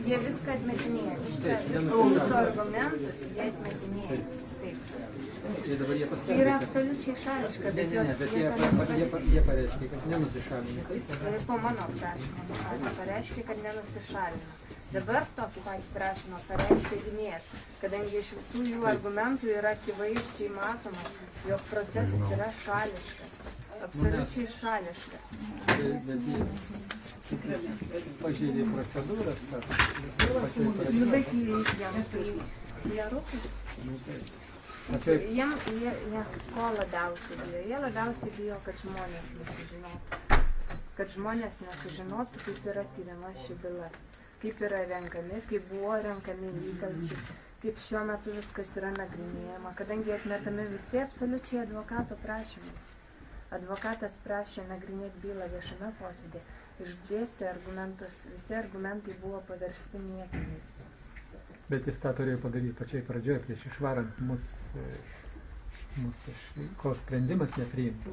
Jie viską atmetinėja, visus argumentus jie atmetinėja. Taip. Tai yra absoliučiai šališka, bet jie pareiškia, kad nenusišalina. Po mano prašymo pareiškia, kad nenusišalina. Dabar tokį patį prašymą pareiškia gynėjas, kadangi iš visų jų argumentų yra akivaizdžiai matoma, jog procesas yra šališkas, absoliučiai šališkas. Pažeidė procedūras, tas. Nu, bet jiems nerūpi. Jie ko labiausiai bijo? Jie labiausiai bijo, kad žmonės nesužinotų. Kad žmonės nesužinotų, kaip yra tiriama ši byla. Kaip yra renkami, kaip buvo renkami įkalčiai, kaip šiuo metu viskas yra nagrinėjama, kadangi atmetami visi absoliučiai advokato prašymai. Advokatas prašė nagrinėti bylą viešame posėdė, išdėstė argumentus, visi argumentai buvo paversti niekiniais. Bet jis tą turėjo padaryti pačiai pradžioje, prieš išvarant mūsų kol sprendimas nepriimti.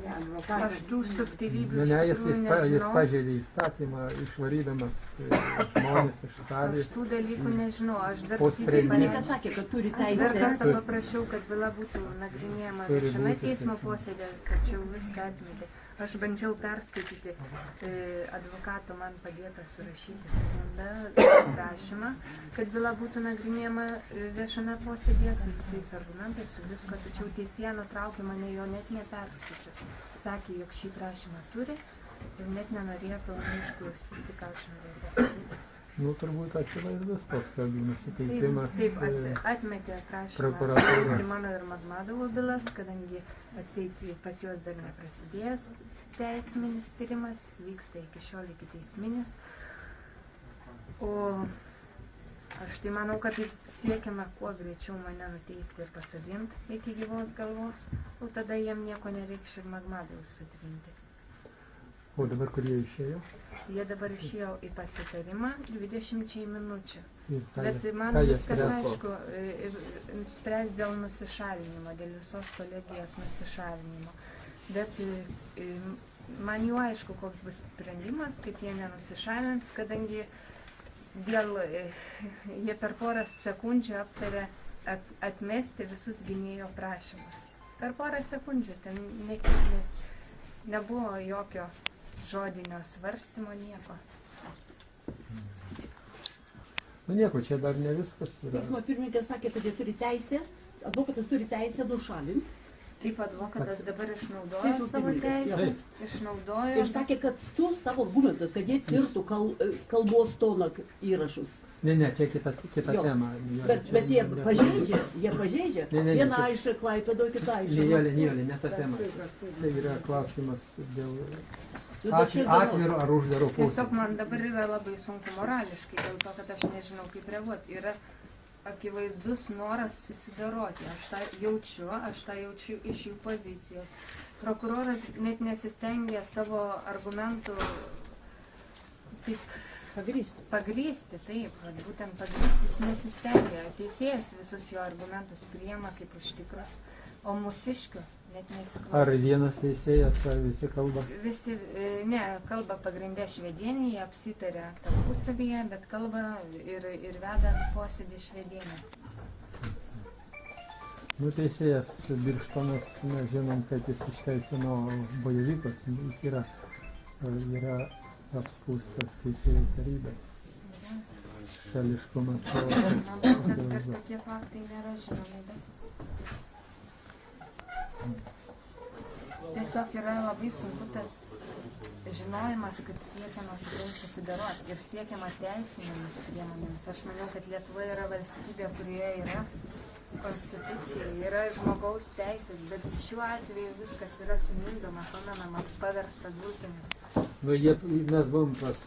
Aš tų subtilybių Jis pažeidė įstatymą, išvarydamas žmonės iš salės. Aš tų dalykų nežinau. Aš dar kartą paprašiau, kad byla būtų nagrinėjama viešame teismo posėdė, kad čia viską atmetė. Aš bandžiau perskaityti advokato man padėtą surašyti skundą prašymą, kad byla būtų nagrinėjama viešame posėdėje su visais argumentais, su visko, tačiau teisėja nutraukė mane jo net neperskaičius. Sakė, jog šį prašymą turi ir net nenorėjo pilnai išklausyti, ką aš norėjau pasakyti. Nu, turbūt akivaizdus toks nusiteikimas. Taip, atmetė prašymą sudaryti mano ir Magmadovo bylas, kadangi atseit pas juos dar neprasidėjęs teisminis tyrimas, vyksta iki šiol iki teisminis. O aš tai manau, kad taip siekiama kuo greičiau mane nuteisti ir pasodinti iki gyvos galvos, o tada jiem nieko nereiks ir Magmadovus sutrinti. O dabar kur jie išėjo? Jie dabar išėjo į pasitarimą 20 minučių. Bet man jie viskas aišku, spręs dėl nusišalinimo, dėl visos kolegijos nusišalinimo. Bet man jau aišku, koks bus sprendimas, kaip jie nenusišalins, kadangi jie per porą sekundžių aptarė atmesti visus gynėjo prašymus. Per porą sekundžių, ten nebuvo jokio žodinio svarstymo, nieko. Nu nieko, čia dar ne viskas yra. Teismo pirmininkas sakė, kad jie turi teisę, advokatas turi teisę nušalinti. Taip, advokatas dabar išnaudojo savo teisę, išnaudojo. Ir sakė, kad tu savo argumentas, kad jie tirtų kalbos tono įrašus. Ne, čia kita tema. Bet jie pažeidžia. Viena aiškia Klaipėdoje, kita aiškia. Ne ta tema. Tai yra klausimas dėl atviro ar uždaro posėdžio. Tiesiog man dabar yra labai sunku morališkai, dėl to, kad aš nežinau, kaip reaguoti. Yra akivaizdus noras susidoroti. Aš tą jaučiu iš jų pozicijos. Prokuroras net nesistengia savo argumentų taip pagrysti, taip, būtent pagrysti jis nesistengia. Teisėjas visus jo argumentus priima kaip užtikrus, o mūsiškių net nesiklauso. Ar vienas teisėjas, ar visi kalba? Visi, ne, kalba pagrindė švedienį, jie apsitarė tarpusavyje, bet kalba ir veda posėdį švedienį. Nu, teisėjas Birštonas, mes žinom, kad jis išteisino bojevikus, jis yra apskūstas teisėjų tarybai. Šališkumas. Manau, kad tokie faktai nėra žinomi, bet tiesiog yra labai sunku tas žinojimas, kad siekiama su tai susidaroti ir siekiama teisinėmis priemonėmis. Aš manau, kad Lietuva yra valstybė, kurioje yra konstitucija, yra žmogaus teisės, bet šiuo atveju viskas yra sumindoma, pamenama, paversta dulkėmis. Nu, mes buvom pas